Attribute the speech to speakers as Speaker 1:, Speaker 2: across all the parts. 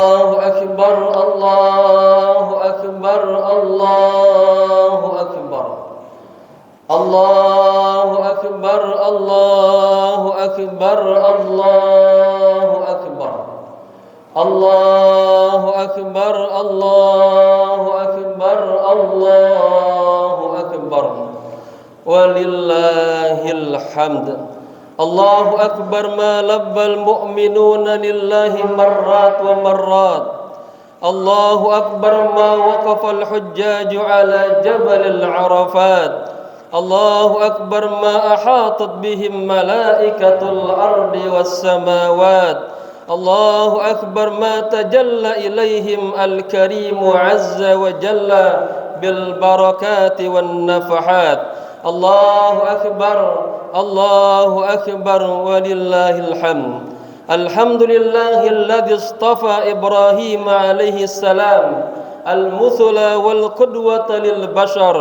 Speaker 1: الله أكبر الله أكبر الله أكبر الله أكبر الله أكبر الله أكبر الله أكبر الله أكبر الله أكبر ولله الحمد. الله أكبر ما لبى المؤمنون لله مرات ومرات. الله أكبر ما وقف الحجاج على جبل العرفات. الله أكبر ما أحاطت بهم ملائكة الأرض والسماوات. الله أكبر ما تجلى إليهم الكريم عز وجل بالبركات والنفحات. الله أكبر الله أكبر ولله الحمد. الحمد لله الذي اصطفى إبراهيم عليه السلام المثلى والقدوة للبشر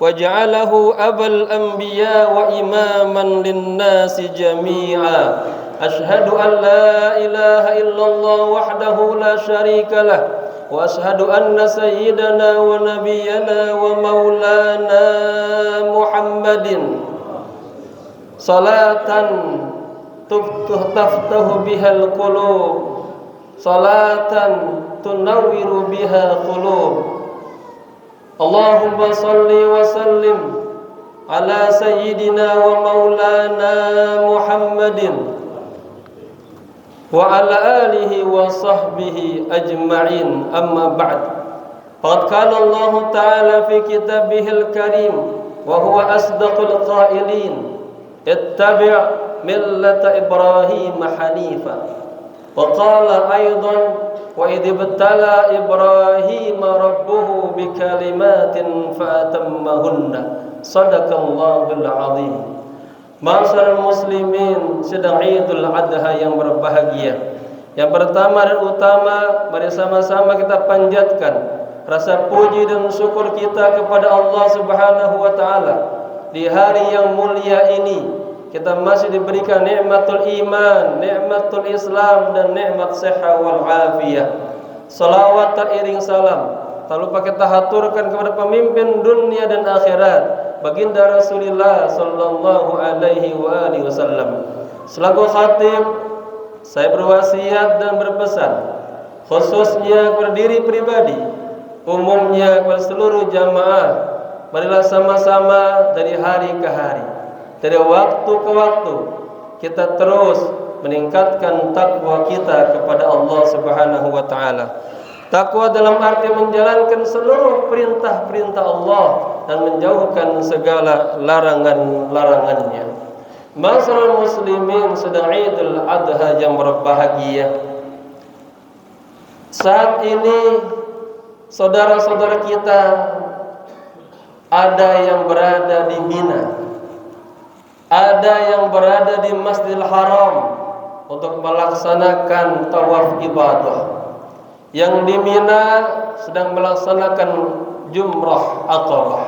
Speaker 1: وجعله أبا الأنبياء وإماما للناس جميعا. أشهد أن لا إله إلا الله وحده لا شريك له وأشهد أن سيدنا ونبينا ومولانا محمد صلاة تفتح بها القلوب صلاة تنور بها قلوب. اللهم صل وسلم على سيدنا ومولانا محمد وعلى آله وصحبه أجمعين. أما بعد، فقد قال الله تعالى في كتابه الكريم وهو أصدق القائلين: اتبع ملة إبراهيم حنيفا. وقال أيضا: وإذ ابتلى إبراهيم ربه بكلمات فأتمهن. صدق الله العظيم. Ma'asyiral muslimin, sedang Idul Adha yang berbahagia. Yang pertama dan utama, mari sama-sama kita panjatkan rasa puji dan syukur kita kepada Allah Subhanahu wa taala. Di hari yang mulia ini kita masih diberikan nikmatul iman, nikmatul Islam, dan nikmat sehat wal afiyah. Salawat teriring salam tak lupa kita haturkan kepada pemimpin dunia dan akhirat, baginda Rasulullah sallallahu alaihi wa alihi wasallam. Selaku khatib, saya berwasiat dan berpesan khususnya kepada diri pribadi, umumnya kepada seluruh jamaah, marilah sama-sama dari hari ke hari, dari waktu ke waktu, kita terus meningkatkan takwa kita kepada Allah Subhanahu wa taala. Takwa dalam arti menjalankan seluruh perintah-perintah Allah dan menjauhkan segala larangan-larangannya. Ma'asyiral muslimin, sedang Idul Adha yang berbahagia. Saat ini saudara-saudara kita ada yang berada di Mina, ada yang berada di Masjidil Haram untuk melaksanakan tawaf ibadah. Yang di Mina sedang melaksanakan Jumrah Aqabah.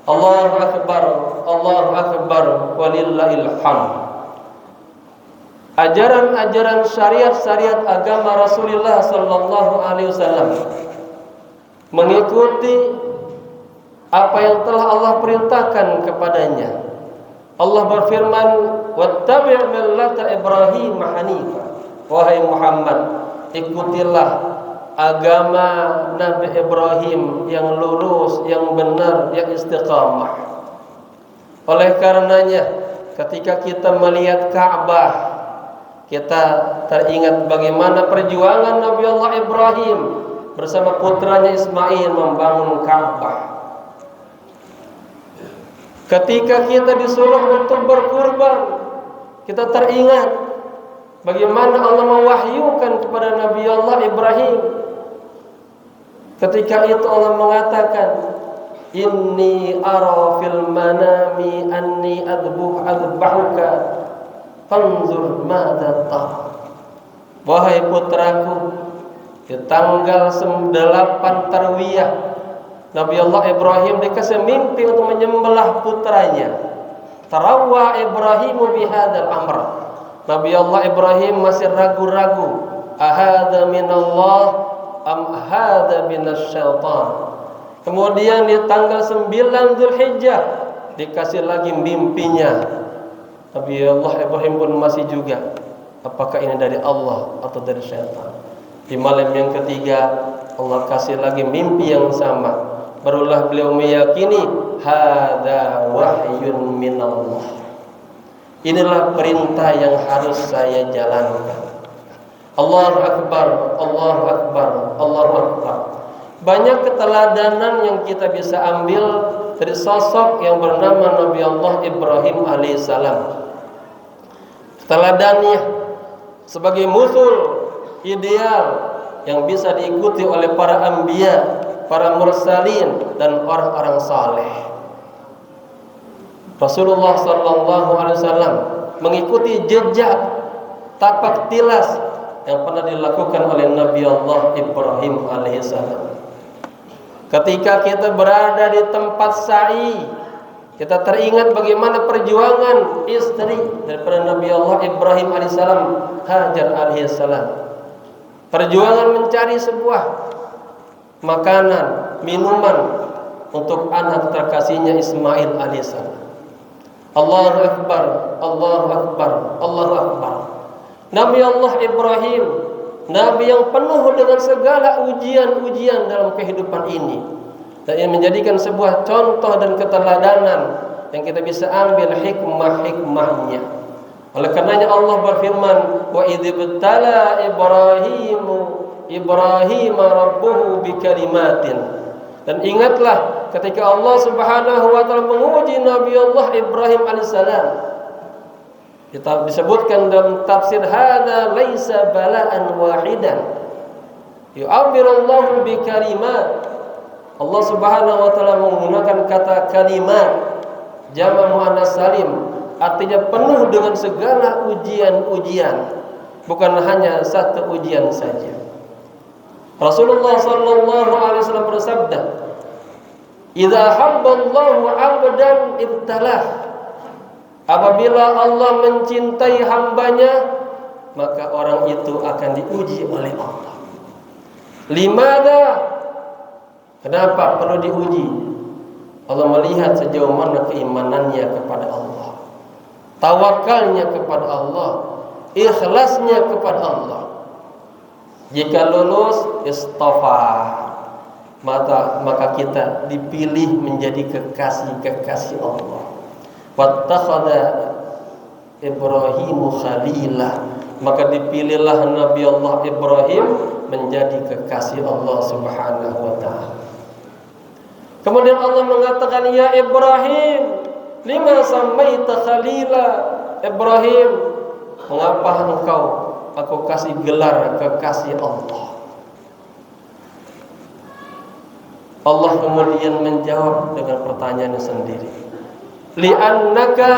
Speaker 1: Allahu Akbar, Allahu Akbar, walillahil hamd. Ajaran-ajaran syariat-syariat agama Rasulullah sallallahu alaihi wasallam mengikuti apa yang telah Allah perintahkan kepadanya. Allah berfirman, "Wattabi' millata Ibrahim hanifa." Wahai Muhammad, ikutilah agama Nabi Ibrahim yang lurus, yang benar, yang istiqamah. Oleh karenanya, ketika kita melihat Ka'bah, kita teringat bagaimana perjuangan Nabi Allah Ibrahim bersama putranya Ismail membangun Ka'bah. Ketika kita disuruh untuk berkurban, kita teringat bagaimana Allah mewahyukan kepada Nabi Allah Ibrahim. Ketika itu Allah mengatakan, "Inni ara fil manami anni adbahuka fanzur madza tara." Wahai putraku, di tanggal 8 Tarwiyah, Nabi Allah Ibrahim dikasih mimpi untuk menyembelih putranya. Tarawwa Ibrahimu bihadzal amr. Nabi Allah Ibrahim masih ragu-ragu ahadza minallah am hadza minasyaitan. Kemudian di tanggal 9 Zulhijjah dikasih lagi mimpinya. Nabi Allah Ibrahim pun masih juga, apakah ini dari Allah atau dari syaitan? Di malam yang ketiga Allah kasih lagi mimpi yang sama. Barulah beliau meyakini hadza wahyun minallah. Inilah perintah yang harus saya jalankan. Allahu Akbar, Allahu Akbar, Allahu Akbar. Banyak keteladanan yang kita bisa ambil dari sosok yang bernama Nabi Allah Ibrahim alaihissalam. Teladannya sebagai musul ideal yang bisa diikuti oleh para anbiya, para mursalin dan orang-orang saleh. Rasulullah sallallahu alaihi wasallam mengikuti jejak tapak tilas yang pernah dilakukan oleh Nabi Allah Ibrahim alaihissalam. Ketika kita berada di tempat sa'i, kita teringat bagaimana perjuangan istri daripada Nabi Allah Ibrahim alaihissalam, Hajar alaihissalam. Perjuangan mencari sebuah makanan, minuman untuk anak terkasihnya Ismail alaihissalam. Allahu Akbar, Allahu Akbar, Allahu Akbar. Nabi Allah Ibrahim, Nabi yang penuh dengan segala ujian-ujian dalam kehidupan ini, dan yang menjadikan sebuah contoh dan keteladanan yang kita bisa ambil hikmah-hikmahnya. Oleh karenanya Allah berfirman, wa idzibtala Ibrahim rabbuhu bikalimatin. Dan ingatlah ketika Allah Subhanahu wa taala menguji Nabi Allah Ibrahim alaihissalam. Kita disebutkan dalam tafsir hadza laisa bala'an wahidan. Yu'abbirullahu bikalimat. Allah Subhanahu wa taala menggunakan kata kalimat jamak muannas salim, artinya penuh dengan segala ujian-ujian, bukan hanya satu ujian saja. Rasulullah sallallahu alaihi wasallam bersabda, "Idza habballahu 'abdan ibtalah." Apabila Allah mencintai hambanya, maka orang itu akan diuji oleh Allah. Limada? Kenapa perlu diuji? Allah melihat sejauh mana keimanannya kepada Allah, tawakalnya kepada Allah, ikhlasnya kepada Allah. Jika lulus istafa, maka kita dipilih menjadi kekasih-kekasih Allah. Wattakhadha Ibrahim khalilah, maka dipilihlah Nabi Allah Ibrahim menjadi kekasih Allah Subhanahu wa taala. Kemudian Allah mengatakan, ya Ibrahim, lima samaita khalila. Ibrahim, mengapa engkau aku kasih gelar kekasih Allah? Allah kemudian menjawab dengan pertanyaannya sendiri. Li'annaka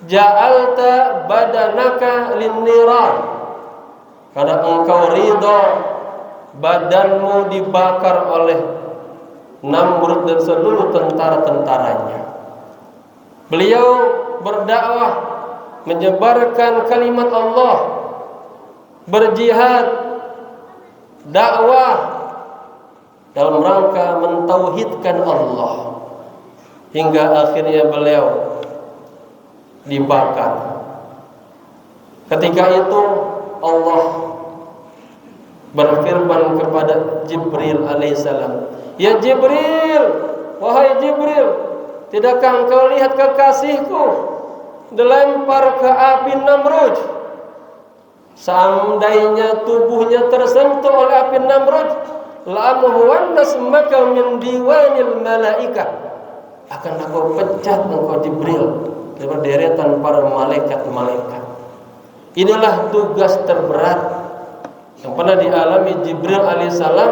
Speaker 1: ja'alta badanaka lin-niran. Karena engkau ridha badanmu dibakar oleh Namrud dan seluruh tentara-tentaranya. Beliau berdakwah, menyebarkan kalimat Allah, berjihad, dakwah dalam rangka mentauhidkan Allah, hingga akhirnya beliau dibakar. Ketika itu Allah berfirman kepada Jibril alaihissalam, ya Jibril, wahai Jibril, tidakkah engkau lihat kekasihku dilempar ke api Namrud? Seandainya tubuhnya tersentuh oleh api Namrud, la'amhuwanna smaka min diwanil malaikah, akan aku pecat engkau Jibril dari deretan para malaikat-malaikat. Inilah tugas terberat yang pernah dialami Jibril alaihissalam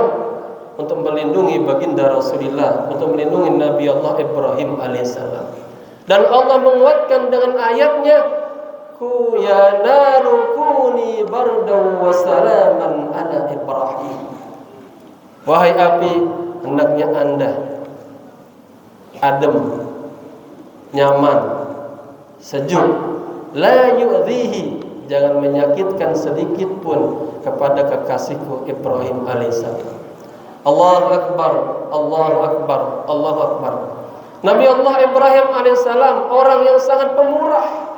Speaker 1: untuk melindungi baginda Rasulullah, untuk melindungi Nabi Allah Ibrahim alaihissalam. Dan Allah menguatkan dengan ayatnya, ku ya naru kuni bardan wa salaman ala Ibrahim. Wahai api, hendaknya Anda adem, nyaman, sejuk, la yu'dhihi, jangan menyakitkan sedikit pun kepada kekasihku Ibrahim alaihissalam. Allahu Akbar, Allahu Akbar, Allahu Akbar. Nabi Allah Ibrahim alaihissalam orang yang sangat pemurah,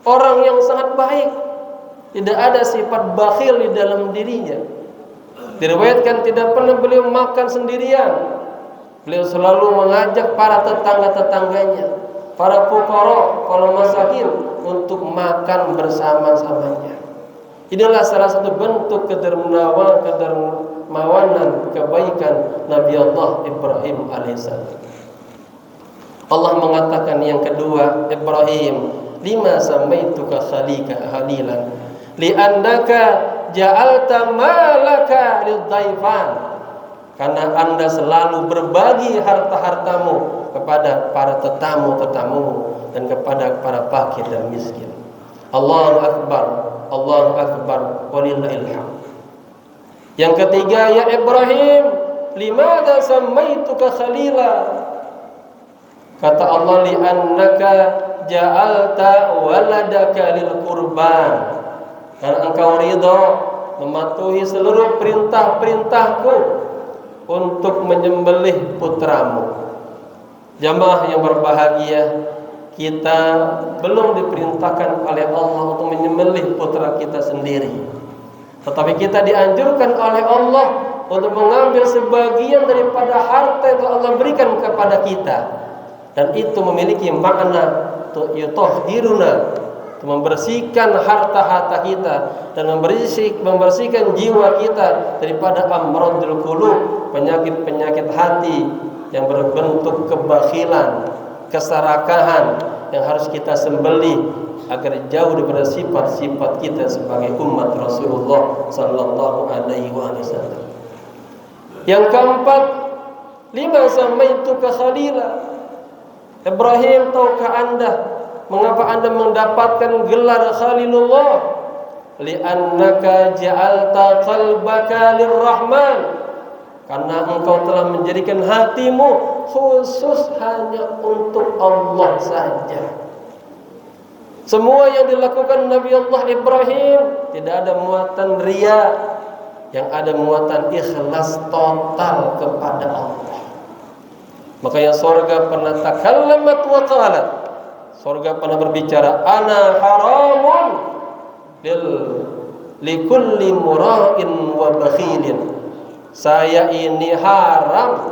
Speaker 1: orang yang sangat baik. Tidak ada sifat bakhil di dalam dirinya. Diriwayatkan tidak pernah beliau makan sendirian. Beliau selalu mengajak para tetangga-tetangganya, para fuqara, para masakin untuk makan bersama-samanya. Inilah salah satu bentuk kedermawanan, kebaikan Nabi Allah Ibrahim alaihissalam. Allah mengatakan yang kedua, Ibrahim, lima samaituka khalilan li'annaka ja'alta malaka lidhaifan, karena Anda selalu berbagi harta-hartamu kepada para tetamu-tetamu dan kepada para fakir dan miskin. Allahu Akbar, Allahu Akbar, walillahil hamd. Yang ketiga, ya Ibrahim, limadza samaituka khalila? Kata Allah, li'annaka ja'alta waladaka lil qurban, karena engkau ridho mematuhi seluruh perintah-perintahku untuk menyembelih putramu. Jamaah yang berbahagia, kita belum diperintahkan oleh Allah untuk menyembelih putra kita sendiri, tetapi kita dianjurkan oleh Allah untuk mengambil sebagian daripada harta yang Allah berikan kepada kita, dan itu memiliki makna yutahhiruna, membersihkan harta-harta kita dan membersihkan jiwa kita daripada amradul qulub, penyakit-penyakit hati yang berbentuk kebakhilan, keserakahan yang harus kita sembelih agar jauh daripada sifat-sifat kita sebagai umat Rasulullah sallallahu alaihi wasallam. Yang keempat, lima samaituka khalila. Ibrahim, tahukah Anda mengapa Anda mendapatkan gelar Khalilullah? Li'annaka ja'alta qalbaka lirrahman, karena engkau telah menjadikan hatimu khusus hanya untuk Allah saja. Semua yang dilakukan Nabi Allah Ibrahim tidak ada muatan riya, yang ada muatan ikhlas total kepada Allah. Makanya surga pernah takallamat wa qalat, surga pernah berbicara, ana haramun likulli mura'in wa bakhilin. Saya ini haram,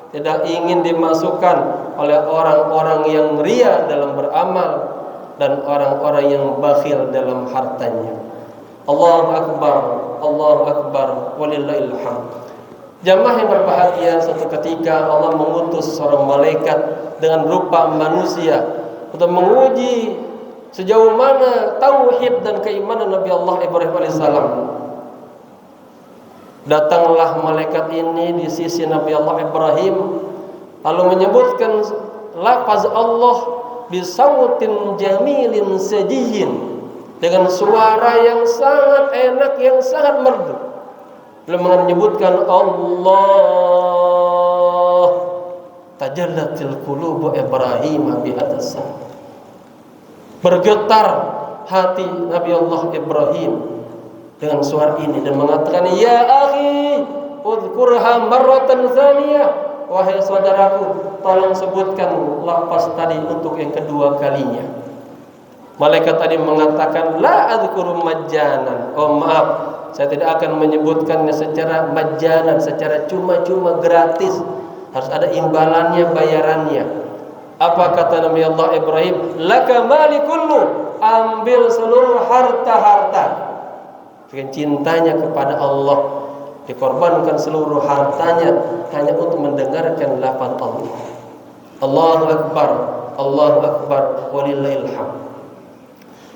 Speaker 1: tidak ingin dimasukkan oleh orang-orang yang ria dalam beramal dan orang-orang yang bakhil dalam hartanya. Allahu Akbar, Allahu Akbar, walillahil hamd. Jamaah yang berbahagia, suatu ketika Allah mengutus seorang malaikat dengan rupa manusia untuk menguji sejauh mana tauhid dan keimanan Nabi Allah Ibrahim alaihissalam. Datanglah malaikat ini di sisi Nabi Allah Ibrahim, lalu menyebutkan lafaz Allah bisautin jamilin sajihin, dengan suara yang sangat enak, yang sangat merdu. Lalu menyebutkan Allah tajallatil qulubu Ibrahim bihatasam. Bergetar hati Nabi Allah Ibrahim dengan suara ini dan mengatakan, ya akhi udhkurha marratan tsaniyah, wahai saudaraku, tolong sebutkan lafaz tadi untuk yang kedua kalinya. Malaikat tadi mengatakan, la adzkuru majjanan, oh maaf, saya tidak akan menyebutkannya secara majjanan, secara cuma-cuma gratis, harus ada imbalannya, bayarannya. Apa kata Nabi Allah Ibrahim? Laka mali kullu, ambil seluruh harta-harta. Dengan cintanya kepada Allah, dikorbankan seluruh hartanya hanya untuk mendengarkan lafaz Allah. Allahu Akbar, Allahu Akbar, walillahil hamd.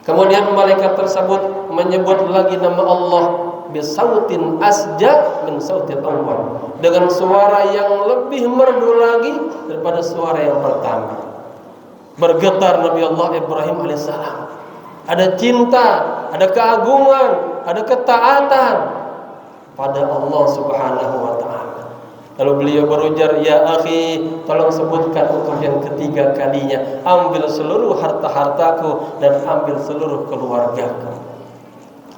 Speaker 1: Kemudian malaikat tersebut menyebut lagi nama Allah bisautin asja min sautil awwal, dengan suara yang lebih merdu lagi daripada suara yang pertama. Bergetar Nabi Allah Ibrahim alaihissalam. Ada cinta, ada keagungan, ada ketaatan pada Allah Subhanahu wa taala. Lalu beliau berujar, ya akhi, tolong sebutkan untuk yang ketiga kalinya, ambil seluruh harta-hartaku dan ambil seluruh keluargaku.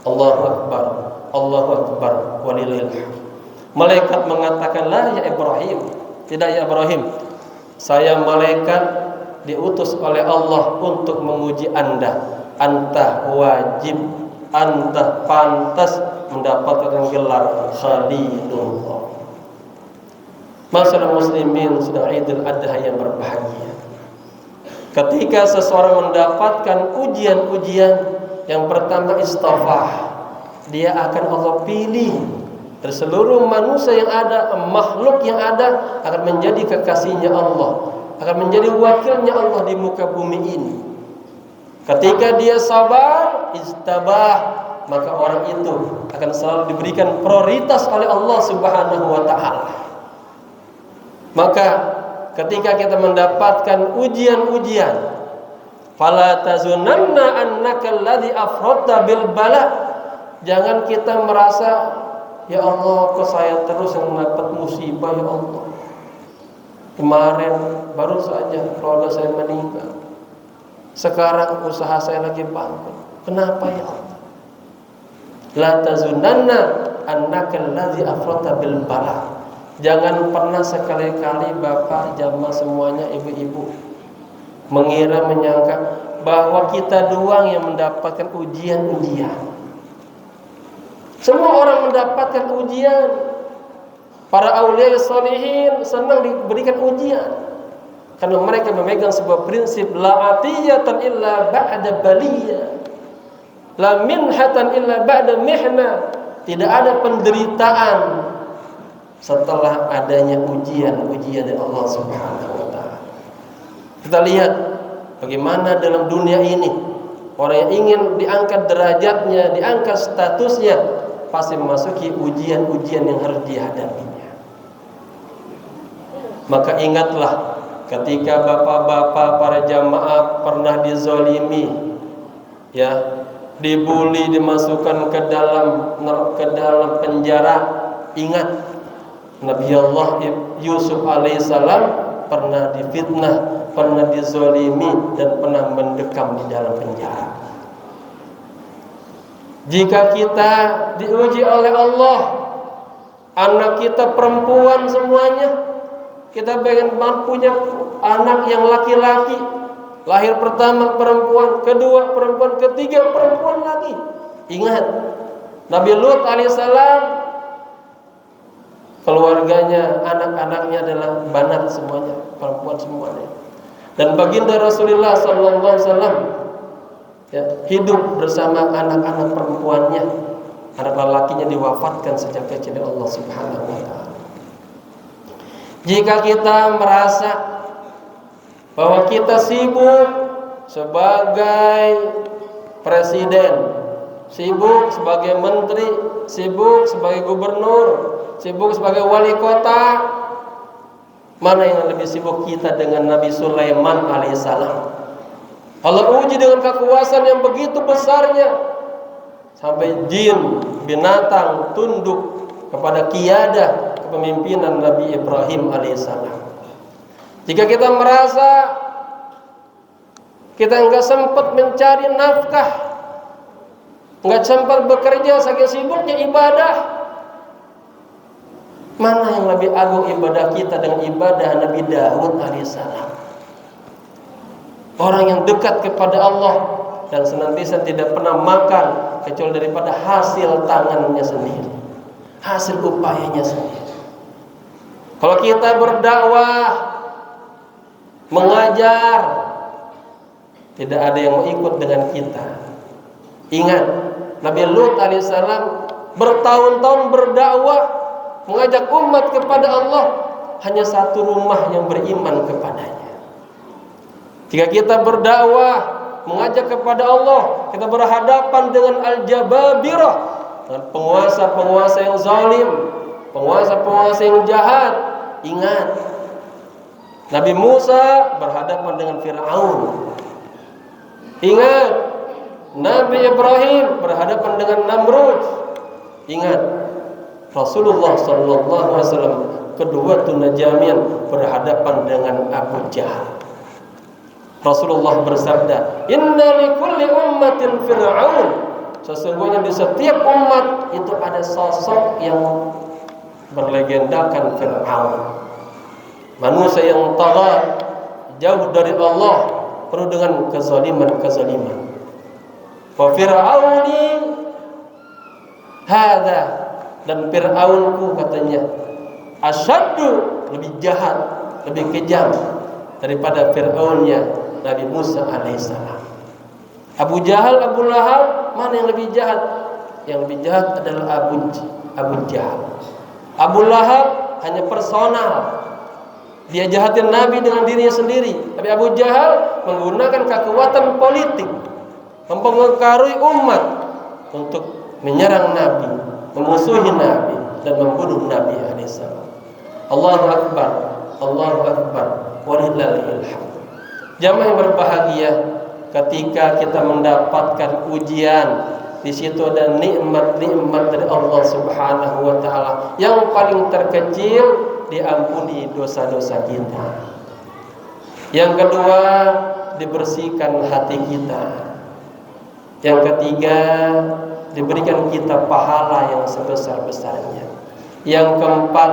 Speaker 1: Allahu Akbar, Allahu Akbar, walillahil hamd. Malaikat mengatakan, la ya Ibrahim, tidak ya Ibrahim, saya malaikat diutus oleh Allah untuk menguji Anda. Anta wajib, anta pantas mendapatkan gelar Khalilullah. Masyaallah muslimin, sudah Idul Adha yang berbahagia. Ketika seseorang mendapatkan ujian-ujian, yang pertama istafah, dia akan Allah pilih dari seluruh manusia yang ada, makhluk yang ada, akan menjadi kekasihnya Allah, akan menjadi wakilnya Allah di muka bumi ini. Ketika dia sabar, istabah, maka orang itu akan selalu diberikan prioritas oleh Allah Subhanahu wa taala. Maka ketika kita mendapatkan ujian-ujian, fala tazunanna annaka alladhi afradta bil bala. Jangan kita merasa, ya Allah, kok saya terus yang mendapat musibah, ya Allah. Kemarin baru saja keluarga saya meninggal. Sekarang usaha saya lagi bangkrut. Kenapa ya Allah? La tazunanna annaka alladhi afradta bil bala. Jangan pernah sekali-kali bapak, jamaah semuanya, ibu-ibu, mengira, menyangka bahwa kita doang yang mendapatkan ujian-ujian. Semua orang mendapatkan ujian. Para aulia sholihin senang diberikan ujian, karena mereka memegang sebuah prinsip, la atiyatan illa ba'da baliyah, la minhatan illa ba'da mihna. Tidak ada penderitaan setelah adanya ujian-ujian dari Allah Subhanahu wa taala. Kita lihat bagaimana dalam dunia ini orang yang ingin diangkat derajatnya, diangkat statusnya, pasti memasuki ujian-ujian yang harus dihadapinya. Maka ingatlah ketika bapak-bapak, para jamaah pernah dizalimi, ya, dibuli, dimasukkan ke dalam penjara. Ingat, Nabi Allah Yusuf alaihissalam pernah difitnah, pernah dizalimi, dan pernah mendekam di dalam penjara. Jika kita diuji oleh Allah, anak kita perempuan semuanya, kita pengen punya anak yang laki-laki, lahir pertama perempuan, kedua perempuan, ketiga perempuan lagi. Ingat, Nabi Lut alaihissalam, keluarganya, anak-anaknya adalah banat semuanya, perempuan semuanya. Dan baginda Rasulullah sallallahu alaihi wasallam, ya, hidup bersama anak-anak perempuannya. Anak lelakinya diwafatkan sejak kecil oleh Allah Subhanahu wa taala. Jika kita merasa bahwa kita sibuk sebagai presiden, sibuk sebagai menteri, sibuk sebagai gubernur, sibuk sebagai wali kota, mana yang lebih sibuk kita dengan Nabi Sulaiman alaihissalam? Allah uji dengan kekuasaan yang begitu besarnya, sampai jin, binatang tunduk kepada qiyadah, kepemimpinan Nabi Ibrahim alaihissalam. Jika kita merasa kita enggak sempat mencari nafkah, enggak sempat bekerja, saking sibuknya ibadah, mana yang lebih agung ibadah kita dengan ibadah Nabi Daud alaihissalam? Orang yang dekat kepada Allah dan senantiasa tidak pernah makan kecuali daripada hasil tangannya sendiri, hasil upayanya sendiri. Kalau kita berdakwah, mengajar, tidak ada yang mau ikut dengan kita. Ingat, Nabi Lut alaihissalam bertahun-tahun berdakwah, mengajak umat kepada Allah, hanya satu rumah yang beriman kepadanya. Jika kita berdakwah, mengajak kepada Allah, kita berhadapan dengan al-jababirah, dengan penguasa-penguasa yang zalim, penguasa-penguasa yang jahat. Ingat, Nabi Musa berhadapan dengan Fir'aun. Ingat, Nabi Ibrahim berhadapan dengan Namrud. Ingat, Rasulullah SAW kedua tunajamian berhadapan dengan Abu Jahal. Rasulullah bersabda, "Inna likulli ummatin fir'aun." Sesungguhnya di setiap umat itu ada sosok yang berlegendakan Fir'aun. Manusia yang tagha, jauh dari Allah, penuh dengan kezaliman. Wa Fir'auni hadza, dan Fir'aunku katanya asyaddu, lebih jahat, lebih kejam daripada Fir'aunnya Nabi Musa alaihissalam. Abu Jahal, Abu Lahab, mana yang lebih jahat? Yang lebih jahat adalah Abu Jahal. Abu Lahab hanya personal, dia jahatin Nabi dengan dirinya sendiri. Tapi Abu Jahal menggunakan kekuatan politik, mempengaruhi umat untuk menyerang Nabi, memusuhi Nabi, dan membunuh Nabi alaihissalam. Allahu Akbar, Allahu Akbar, walillahil hamd. Jamaah yang berbahagia, ketika kita mendapatkan ujian, di situ ada nikmat-nikmat dari Allah Subhanahu wa taala. Yang paling terkecil, diampuni dosa-dosa kita. Yang kedua, dibersihkan hati kita. Yang ketiga, diberikan kita pahala yang sebesar-besarnya. Yang keempat,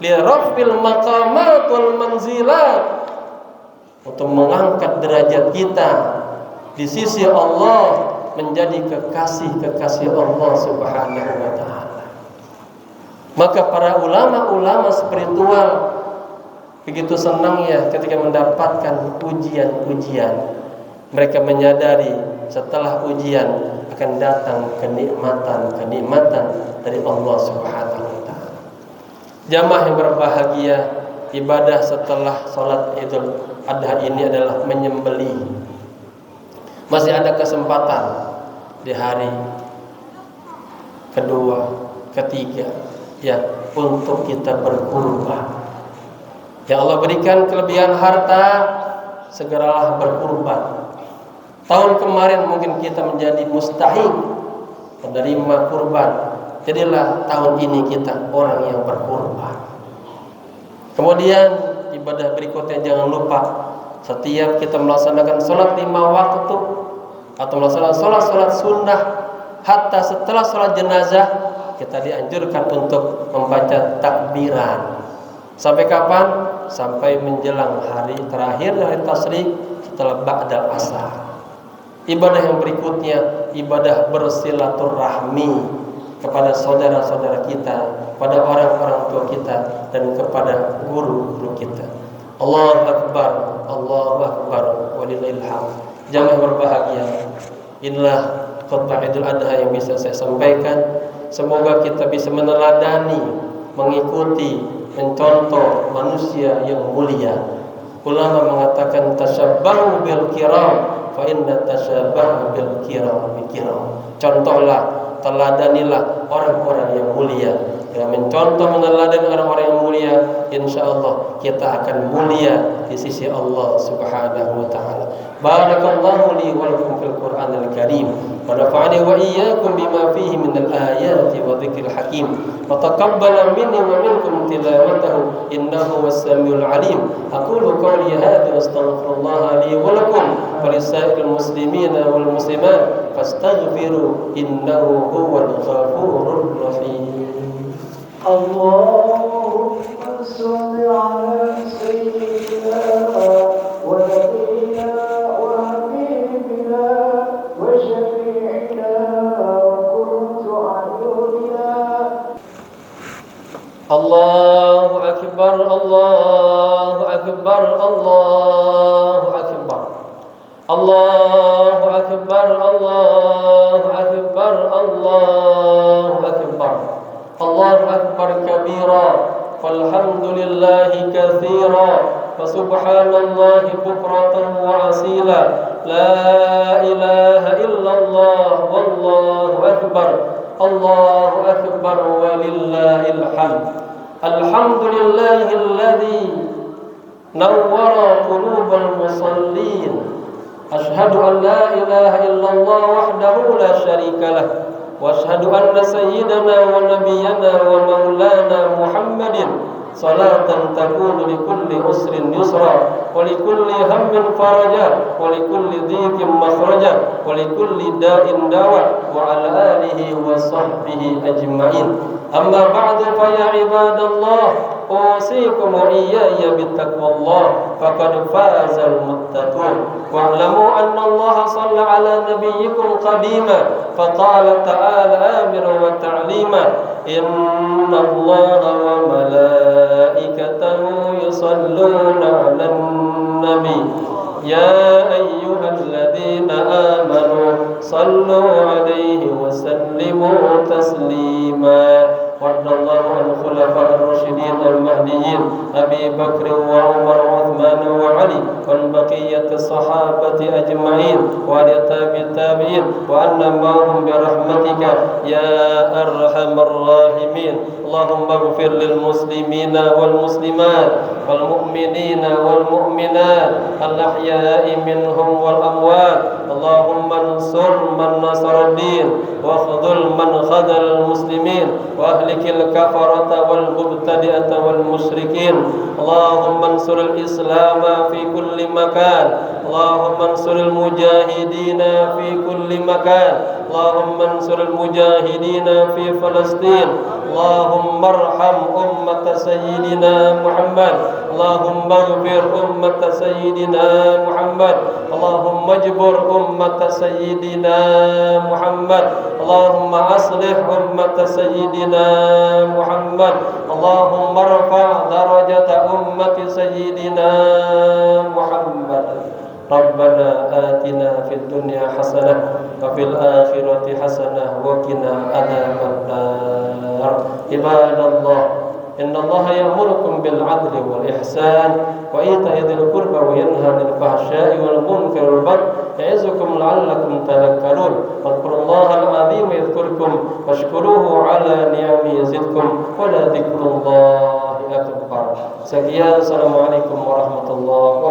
Speaker 1: lirafil maqamat wal manzilat, untuk mengangkat derajat kita di sisi Allah menjadi kekasih-kekasih Allah Subhanahu wa taala. Maka para ulama-ulama spiritual begitu senangnya ketika mendapatkan ujian-ujian. Mereka menyadari setelah ujian akan datang kenikmatan dari Allah Subhanahu wa taala. Jamaah yang berbahagia, ibadah setelah salat Idul Adha ini adalah menyembelih. Masih ada kesempatan di hari kedua, ketiga, ya, untuk kita berkurban. Yang Allah berikan kelebihan harta, segeralah berkurban. Tahun kemarin mungkin kita menjadi mustahik menerima kurban. Jadilah tahun ini kita orang yang berkurban. Kemudian ibadah berikutnya, jangan lupa setiap kita melaksanakan sholat 5 waktu atau melaksanakan sholat sunnah, hatta setelah sholat jenazah kita dianjurkan untuk membaca takbiran. Sampai kapan? Sampai menjelang hari terakhir dari tasyrik setelah ba'dal asar. Ibadah yang berikutnya, ibadah bersilaturahmi kepada saudara-saudara kita, pada orang-orang tua kita, dan kepada guru-guru kita. Allahu Akbar, Allahu Akbar, walillahil hamd. Jamaah berbahagia, inilah khutbah Idul Adha yang bisa saya sampaikan. Semoga kita bisa meneladani, mengikuti, mencontoh manusia yang mulia. Ulama mengatakan tashabbahu bil kiram fa inna tashabbaha bil kiram. Contohlah, teladanilah orang-orang yang mulia. Dengan mencontoh, meneladani orang-orang yang mulia, insyaallah kita akan mulia di sisi Allah Subhanahu wa taala. Barakallahu li wa lakum fil Qur'anil Karim wa nafa'ani wa iyyakum bima fihi minal ayati wa dzikril hakim. Wa taqabbala minni wa minkum tilawatahu innahu was-samiul alim. Aqulu qawli hadza wa astaghfirullaha li wa lakum wa lisairil muslimina wal muslimat fastaghfiru innahu huwal ghafurur rahim. Allahumma shalli ala sayyidina wa nabiyyina wa habibina wa syafi'ina wa qurratu a'yunina. Allahu akbar, Allahu akbar, Allahu akbar. Allahu akbar, Allahu akbar, Allahu akbar. Allahu akbar kabira, walhamdulillahi katsira, wa subhanallahi bukratan wa asila. La ilaha illallah, wallahu akbar. Allahu akbar walillahil hamd. Alhamdulillahilladzi nawwara qulubal musallin. Ashhadu an la ilaha illallah wahdahu la syarika lah. واشهد ان سيدنا ونبينا ومولانا محمد صلاة تكون لكل عسر يسرا ولكل هم فرجا ولكل ضيق مخرجا ولكل داء دواء وعلى آله وصحبه أجمعين. أما بعد فيا عباد الله أوصيكم وإياي بتقوى الله فقد فاز المتقون. واعلموا أن الله صلى على نبيكم قديما فقال تعالى آمرا وتعليما إن الله وملائكته يصلون على النبي يا أيها الذين آمنوا صلوا عليه وسلموا تسليما. وارض الله عن الخلفاء الراشدين المهديين أبي بكر وعمر وعثمان وعلي وعن بقية الصحابة أجمعين وعن التابعين وعنا معهم برحمتك يا أرحم الراحمين. اللهم اغفر للمسلمين والمسلمات والمؤمنين والمؤمنات الأحياء منهم والأموات. اللهم انصر من نصر الدين واخذل من خذل المسلمين واهلك الكفرة والمبتدئة والمشركين. اللهم انصر الإسلام في كل مكان. اللهم انصر المجاهدين في كل مكان. اللهم انصر المجاهدين في فلسطين. اللهم ارحم أمة سيدنا محمد. اللهم اغفر أمة سيدنا محمد. اللهم اجبر أمة سيدنا محمد. اللهم أصلح أمة سيدنا محمد. اللهم ارفع درجة أمة سيدنا محمد. ربنا آتنا في الدنيا حسنة وفي الآخرة حسنة وقنا عذاب النار. عباد الله إن الله يأمركم بالعدل والإحسان وإيتاء ذي القربى وينهى عن الفحشاء والمنكر والبغي يعظكم لعلكم تذكرون. واذكروا الله العظيم يذكركم واشكروه على نعمه يزدكم ولذكر الله أكبر. Sekian, assalamualaikum warahmatullahi